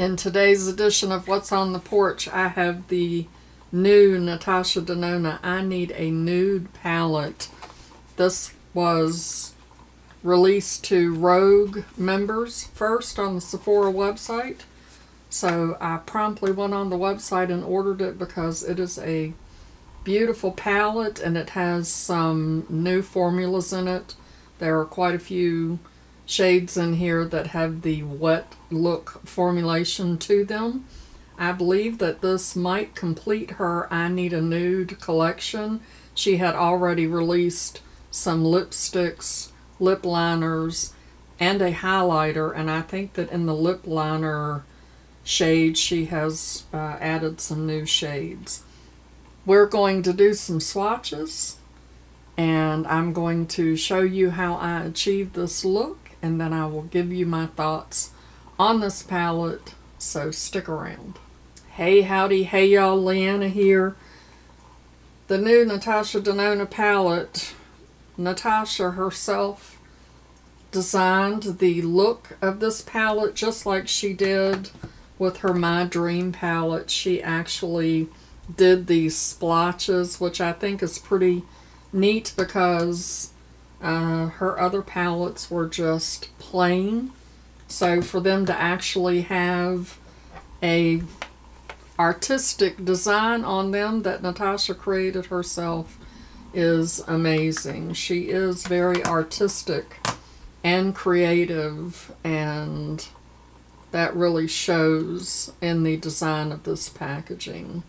In today's edition of What's on the Porch, I have the new Natasha Denona I Need a Nude palette. This was released to Rogue members first on the Sephora website. So I promptly went on the website and ordered it because it is a beautiful palette and it has some new formulas in it. There are quite a few shades in here that have the wet look formulation to them. I believe that this might complete her I Need a Nude collection. She had already released some lipsticks, lip liners, and a highlighter, and I think that in the lip liner shade she has added some new shades. We're going to do some swatches, and I'm going to show you how I achieved this look, and then I will give you my thoughts on this palette, so stick around. Hey howdy, hey y'all, Leanna here. The new Natasha Denona palette, Natasha herself designed the look of this palette just like she did with her My Dream palette. She actually did these splotches, which I think is pretty neat because her other palettes were just plain. So for them to actually have a artistic design on them that Natasha created herself is amazing. She is very artistic and creative, and that really shows in the design of this packaging.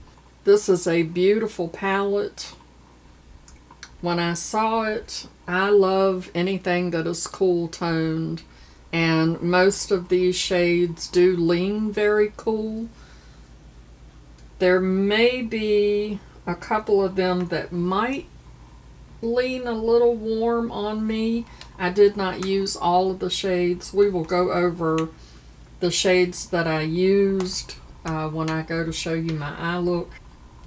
This is a beautiful palette. When I saw it, I love anything that is cool toned, and most of these shades do lean very cool. There may be a couple of them that might lean a little warm on me. I did not use all of the shades. We will go over the shades that I used when I go to show you my eye look.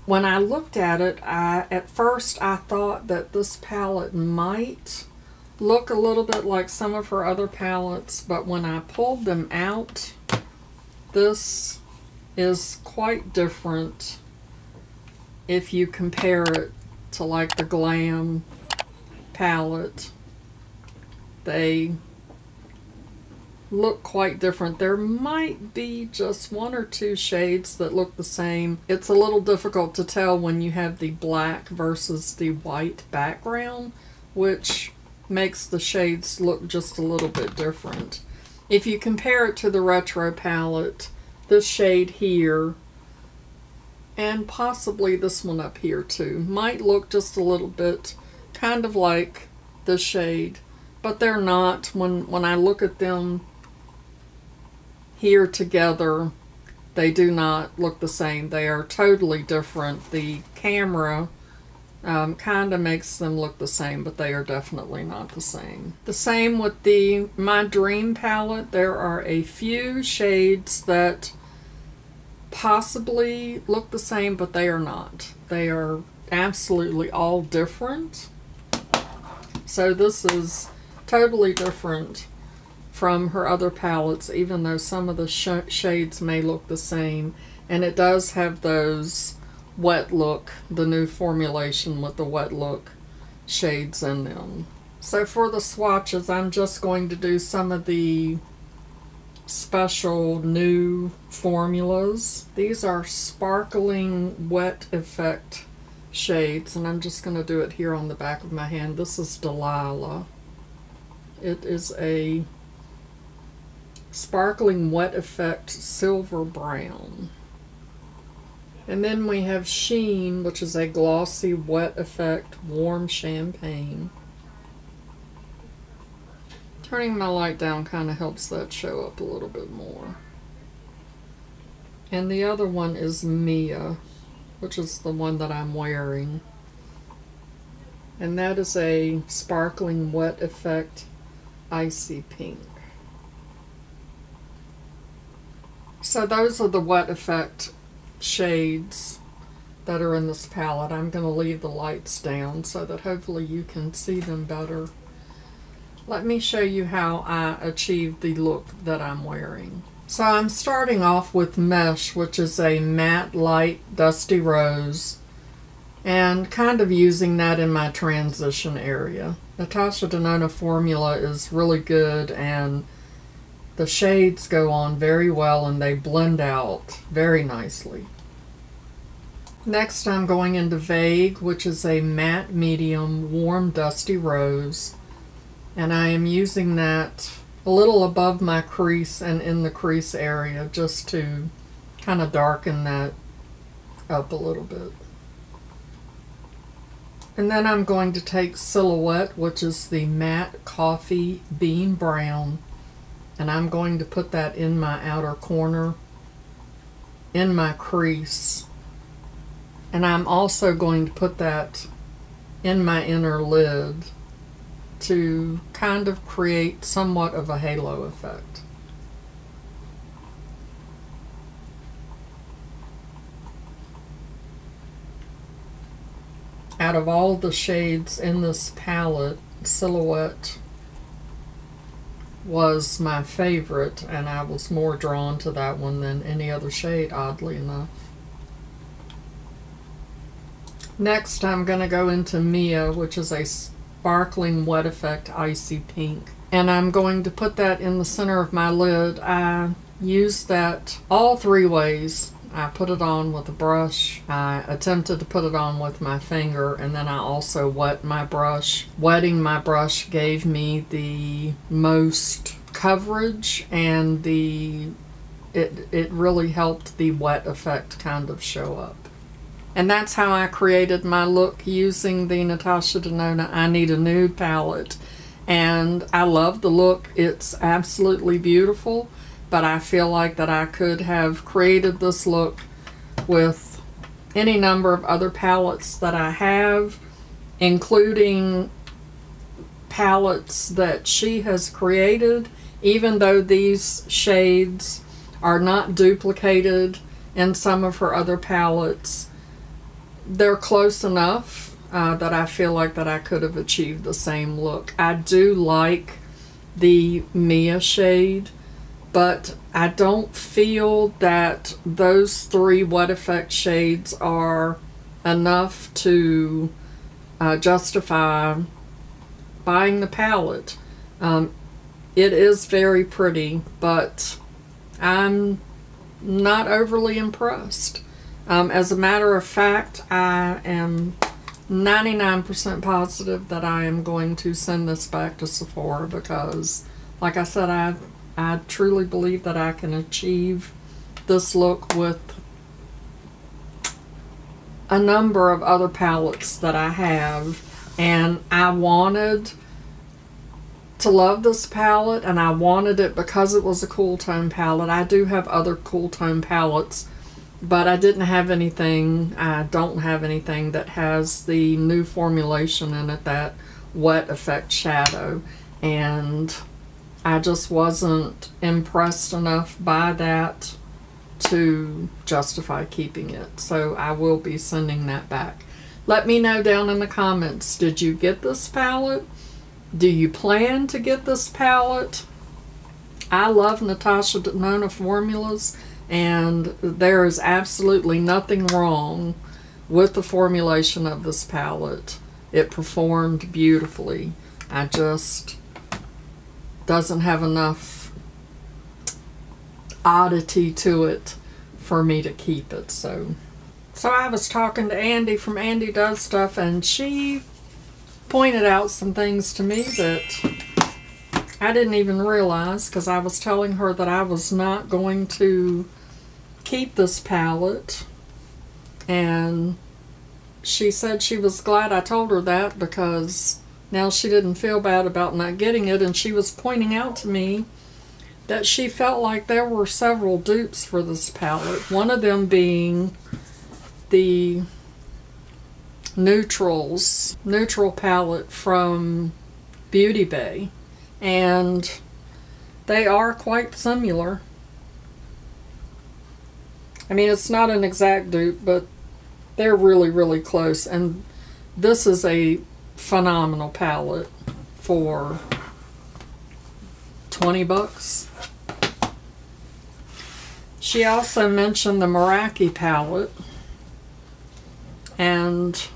When I looked at it, at first I thought that this palette might look a little bit like some of her other palettes, but when I pulled them out, this is quite different if you compare it to like the Glam palette. They look quite different. There might be just one or two shades that look the same. It's a little difficult to tell when you have the black versus the white background, which makes the shades look just a little bit different. If you compare it to the Retro palette, this shade here and possibly this one up here too might look just a little bit kind of like this shade, but they're not. When I look at them here together, they do not look the same. They are totally different. The camera kind of makes them look the same, but they are definitely not the same. The same with the My Dream palette. There are a few shades that possibly look the same, but they are not. They are absolutely all different. So this is totally different from her other palettes, even though some of the shades may look the same. And it does have those wet look, the new formulation with the wet look shades in them. So for the swatches, I'm just going to do some of the special new formulas. These are sparkling wet effect shades, and I'm just going to do it here on the back of my hand. This is Delilah. It is a sparkling wet effect silver brown. And then we have Sheen, which is a glossy wet effect warm champagne. Turning my light down kind of helps that show up a little bit more. And the other one is Mia, which is the one that I'm wearing. And that is a sparkling wet effect icy pink. So those are the wet effect shades that are in this palette. I'm going to leave the lights down so that hopefully you can see them better. Let me show you how I achieved the look that I'm wearing. So I'm starting off with Mesh, which is a matte light dusty rose, and kind of using that in my transition area. Natasha Denona formula is really good, and the shades go on very well and they blend out very nicely. Next I'm going into Vague, which is a matte medium warm dusty rose, and I am using that a little above my crease and in the crease area just to kind of darken that up a little bit. And then I'm going to take Silhouette, which is the matte coffee bean brown, and I'm going to put that in my outer corner in my crease. And I'm also going to put that in my inner lid to kind of create somewhat of a halo effect. Out of all the shades in this palette, Silhouette was my favorite, and I was more drawn to that one than any other shade, oddly enough. Next I'm going to go into Mia, which is a sparkling wet effect icy pink, and I'm going to put that in the center of my lid. I used that all three ways. I put it on with a brush, I attempted to put it on with my finger, and then I also wet my brush. Wetting my brush gave me the most coverage, and it really helped the wet effect kind of show up. And that's how I created my look using the Natasha Denona I Need a Nude palette. And I love the look. It's absolutely beautiful, but I feel like that I could have created this look with any number of other palettes that I have, including palettes that she has created, even though these shades are not duplicated in some of her other palettes. They're close enough that I feel like that I could have achieved the same look. I do like the Mia shade, but I don't feel that those three wet effect shades are enough to justify buying the palette. It is very pretty, but I'm not overly impressed. As a matter of fact, I am 99% positive that I am going to send this back to Sephora because, like I said, I truly believe that I can achieve this look with a number of other palettes that I have, and I wanted to love this palette, and I wanted it because it was a cool tone palette. I do have other cool tone palettes, but I didn't have anything, I don't have anything that has the new formulation in it, that wet effect shadow, and I just wasn't impressed enough by that to justify keeping it. So I will be sending that back. Let me know down in the comments, did you get this palette? Do you plan to get this palette? I love Natasha Denona formulas, and there is absolutely nothing wrong with the formulation of this palette. It performed beautifully. I just doesn't have enough oddity to it for me to keep it. So I was talking to Andi from Andi Does Stuff, and she pointed out some things to me that I didn't even realize, because I was telling her that I was not going to keep this palette, and she said she was glad I told her that because now she didn't feel bad about not getting it. And she was pointing out to me that she felt like there were several dupes for this palette, one of them being the neutral palette from Beauty Bay, and they are quite similar. I mean, it's not an exact dupe, but they're really, really close. And this is a phenomenal palette for 20 bucks. She also mentioned the Meraki palette, and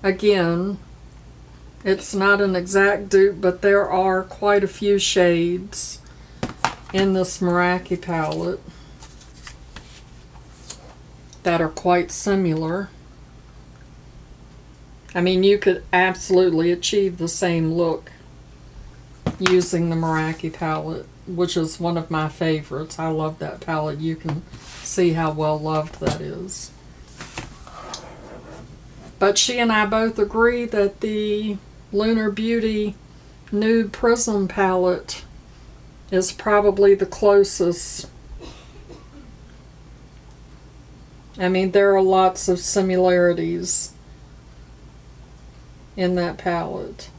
again, it's not an exact dupe, but there are quite a few shades in this Meraki palette that are quite similar. I mean, you could absolutely achieve the same look using the Meraki palette, which is one of my favorites. I love that palette. You can see how well loved that is. But she and I both agree that the Lunar Beauty Nude Prism palette is probably the closest. I mean, there are lots of similarities in that palette.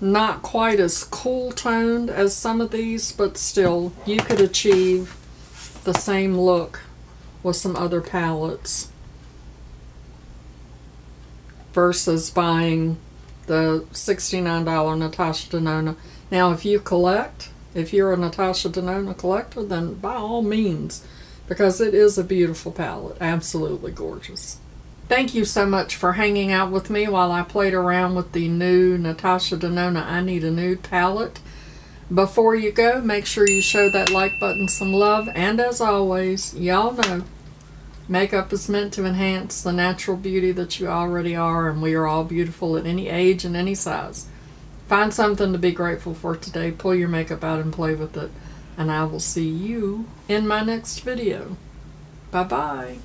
Not quite as cool toned as some of these, but still, you could achieve the same look with some other palettes versus buying the $69 Natasha Denona. Now, if you collect, if you're a Natasha Denona collector, then by all means, because it is a beautiful palette. Absolutely gorgeous. Thank you so much for hanging out with me while I played around with the new Natasha Denona I Need a Nude palette. Before you go, make sure you show that like button some love, and as always, y'all know, makeup is meant to enhance the natural beauty that you already are, and we are all beautiful at any age and any size. Find something to be grateful for today, pull your makeup out and play with it, and I will see you in my next video. Bye-bye.